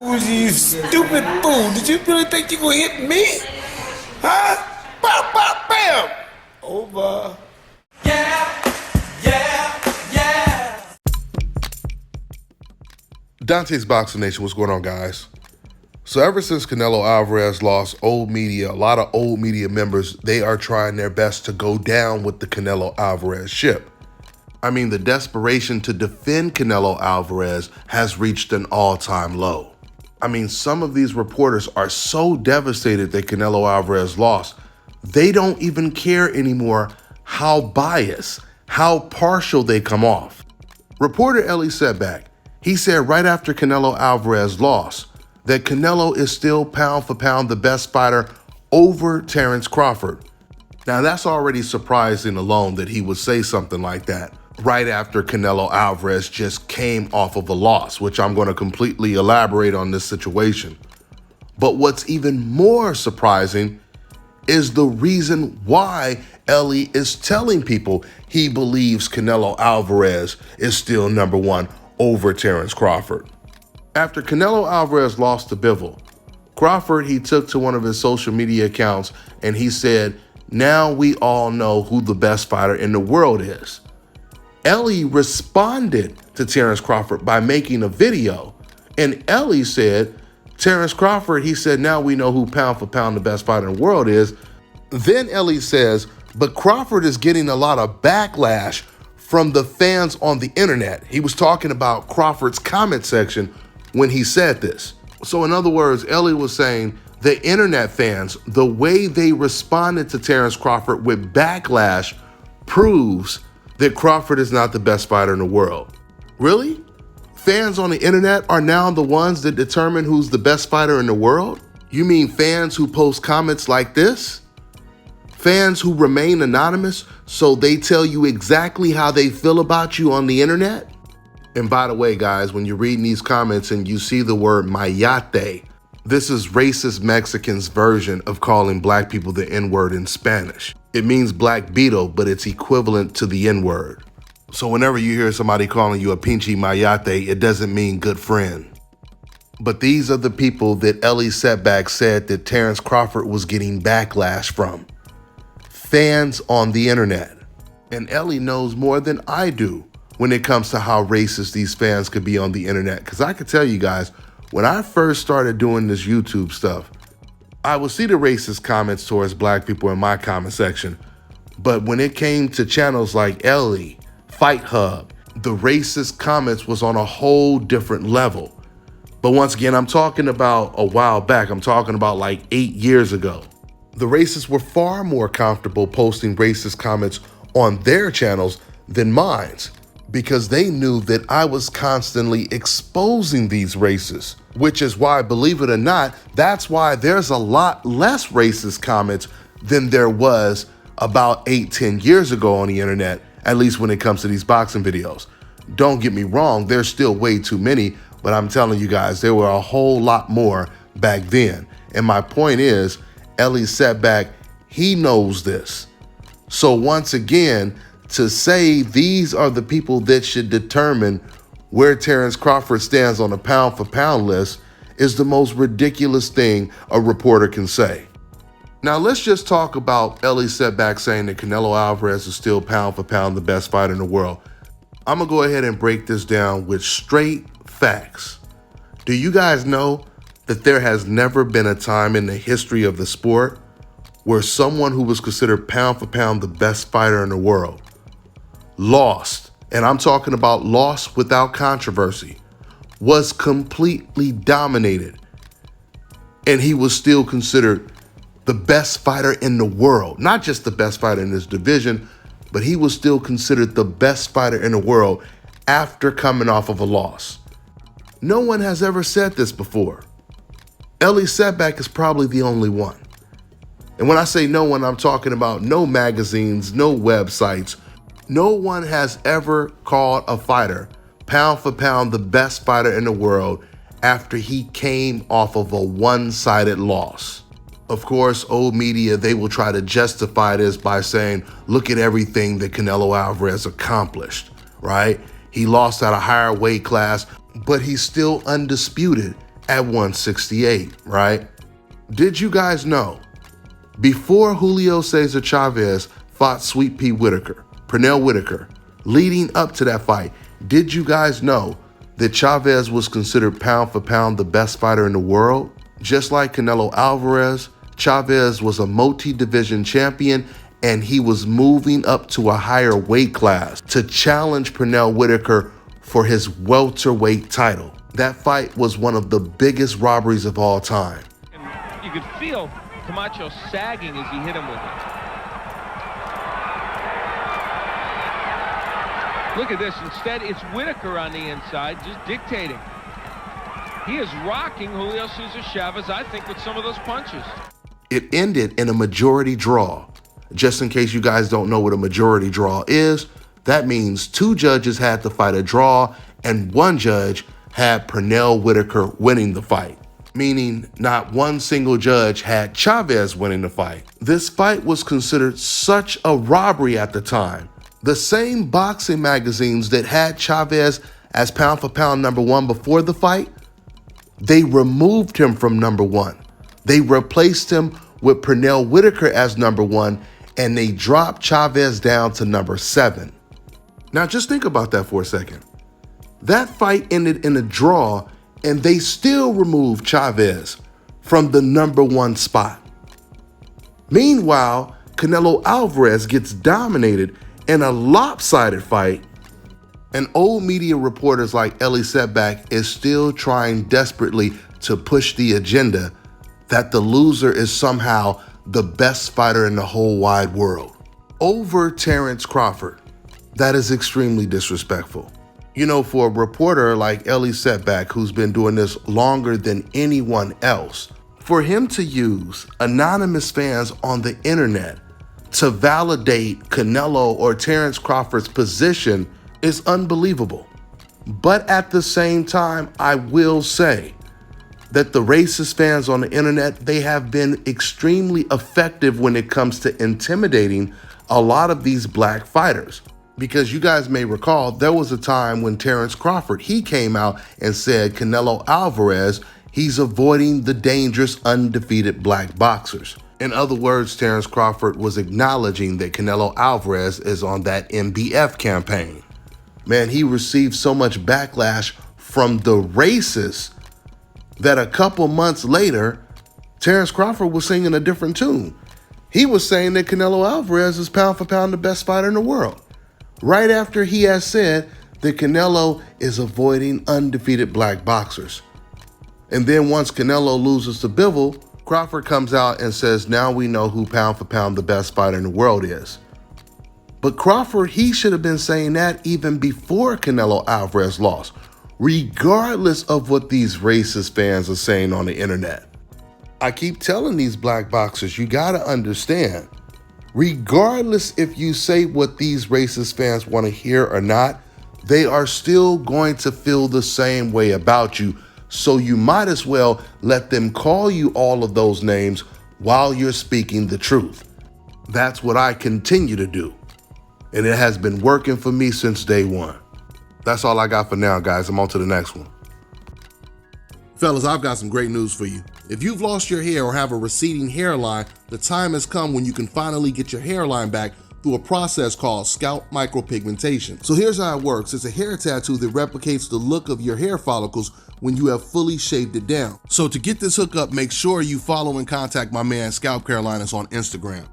You stupid fool. Did you really think you gonna hit me? Huh? Bow, bow, bam! Over. Yeah, yeah, yeah. Dante's Boxing Nation, what's going on, guys? So ever since Canelo Alvarez lost, old media, a lot of old media members, they are trying their best to go down with the Canelo Alvarez ship. I mean, the desperation to defend Canelo Alvarez has reached an all-time low. I mean, some of these reporters are so devastated that Canelo Alvarez lost, they don't even care anymore how biased, how partial they come off. Reporter Ellie Seckbach, he said right after Canelo Alvarez lost that Canelo is still pound for pound the best fighter over Terence Crawford. Now that's already surprising alone that he would say something like that right after Canelo Alvarez just came off of a loss, which I'm going to completely elaborate on this situation. But what's even more surprising is the reason why Ellie is telling people he believes Canelo Alvarez is still number one over Terence Crawford. After Canelo Alvarez lost to Bivol, Crawford, he took to one of his social media accounts and he said, "Now we all know who the best fighter in the world is." Ellie responded to Terence Crawford by making a video, and Ellie said, Terence Crawford, he said, "Now we know who pound for pound the best fighter in the world is." Then Ellie says, but Crawford is getting a lot of backlash from the fans on the internet. He was talking about Crawford's comment section when he said this. So in other words, Ellie was saying the internet fans, the way they responded to Terence Crawford with backlash proves that Crawford is not the best fighter in the world. Really? Fans on the internet are now the ones that determine who's the best fighter in the world? You mean fans who post comments like this? Fans who remain anonymous so they tell you exactly how they feel about you on the internet? And by the way, guys, when you're reading these comments and you see the word mayate, this is racist Mexicans' version of calling black people the N-word in Spanish. It means black beetle, but it's equivalent to the N-word. So whenever you hear somebody calling you a pinche mayate, it doesn't mean good friend. But these are the people that Ellie Seckbach said that Terence Crawford was getting backlash from. Fans on the internet. And Ellie knows more than I do when it comes to how racist these fans could be on the internet. Because I can tell you guys, when I first started doing this YouTube stuff, I would see the racist comments towards black people in my comment section. But when it came to channels like Ellie, Fight Hub, the racist comments was on a whole different level. But once again, I'm talking about a while back. I'm talking about like 8 years ago. The racists were far more comfortable posting racist comments on their channels than mine, because they knew that I was constantly exposing these racists, which is why, believe it or not, that's why there's a lot less racist comments than there was about 8-10 years ago on the internet, at least when it comes to these boxing videos. Don't get me wrong, there's still way too many, but I'm telling you guys, there were a whole lot more back then. And my point is, Ellie Seckbach, he knows this. So once again, to say these are the people that should determine where Terence Crawford stands on a pound for pound list is the most ridiculous thing a reporter can say. Now let's just talk about Ellie Seckbach saying that Canelo Alvarez is still pound for pound the best fighter in the world. I'm gonna go ahead and break this down with straight facts. Do you guys know that there has never been a time in the history of the sport where someone who was considered pound for pound the best fighter in the world lost, and I'm talking about lost without controversy, was completely dominated, and he was still considered the best fighter in the world? Not just the best fighter in his division, but he was still considered the best fighter in the world after coming off of a loss. No one has ever said this before. Ellie Seckbach is probably the only one. And when I say no one, I'm talking about no magazines, no websites. No one has ever called a fighter pound for pound the best fighter in the world after he came off of a one-sided loss. Of course, old media, they will try to justify this by saying, look at everything that Canelo Alvarez accomplished, right? He lost at a higher weight class, but he's still undisputed at 168, right? Did you guys know, before Julio Cesar Chavez fought Sweet Pea Whitaker, Pernell Whitaker, leading up to that fight, did you guys know that Chavez was considered pound for pound the best fighter in the world? Just like Canelo Alvarez, Chavez was a multi-division champion, and he was moving up to a higher weight class to challenge Pernell Whitaker for his welterweight title. That fight was one of the biggest robberies of all time. And you could feel Camacho sagging as he hit him with it. Look at this. Instead, it's Whitaker on the inside, just dictating. He is rocking Julio Cesar Chavez, I think, with some of those punches. It ended in a majority draw. Just in case you guys don't know what a majority draw is, that means 2 judges had to fight a draw and 1 judge had Pernell Whitaker winning the fight, meaning not one single judge had Chavez winning the fight. This fight was considered such a robbery at the time. The same boxing magazines that had Chavez as pound for pound #1 before the fight, they removed him from #1. They replaced him with Pernell Whitaker as #1, and they dropped Chavez down to #7. Now just think about that for a second. That fight ended in a draw, and they still removed Chavez from the #1 spot. Meanwhile, Canelo Alvarez gets dominated in a lopsided fight, and old media reporters like Ellie Seckbach is still trying desperately to push the agenda that the loser is somehow the best fighter in the whole wide world over Terence Crawford. That is extremely disrespectful. You know, for a reporter like Ellie Seckbach, who's been doing this longer than anyone else, for him to use anonymous fans on the internet to validate Canelo or Terence Crawford's position is unbelievable. But at the same time, I will say that the racist fans on the internet, they have been extremely effective when it comes to intimidating a lot of these black fighters. Because you guys may recall, there was a time when Terence Crawford, he came out and said Canelo Alvarez, he's avoiding the dangerous undefeated black boxers. In other words, Terence Crawford was acknowledging that Canelo Alvarez is on that MBF campaign. Man, he received so much backlash from the racists that a couple months later, Terence Crawford was singing a different tune. He was saying that Canelo Alvarez is pound for pound the best fighter in the world, right after he has said that Canelo is avoiding undefeated black boxers. And then once Canelo loses to Bivol, Crawford comes out and says, now we know who pound for pound the best fighter in the world is. But Crawford, he should have been saying that even before Canelo Alvarez lost, regardless of what these racist fans are saying on the internet. I keep telling these black boxers, you gotta understand, regardless if you say what these racist fans want to hear or not, they are still going to feel the same way about you. So you might as well let them call you all of those names while you're speaking the truth. That's what I continue to do. And it has been working for me since day one. That's all I got for now, guys. I'm on to the next one. Fellas, I've got some great news for you. If you've lost your hair or have a receding hairline, the time has come when you can finally get your hairline back through a process called scalp micropigmentation. So here's how it works. It's a hair tattoo that replicates the look of your hair follicles when you have fully shaved it down. So to get this hookup, make sure you follow and contact my man Scalp Carolinas on Instagram.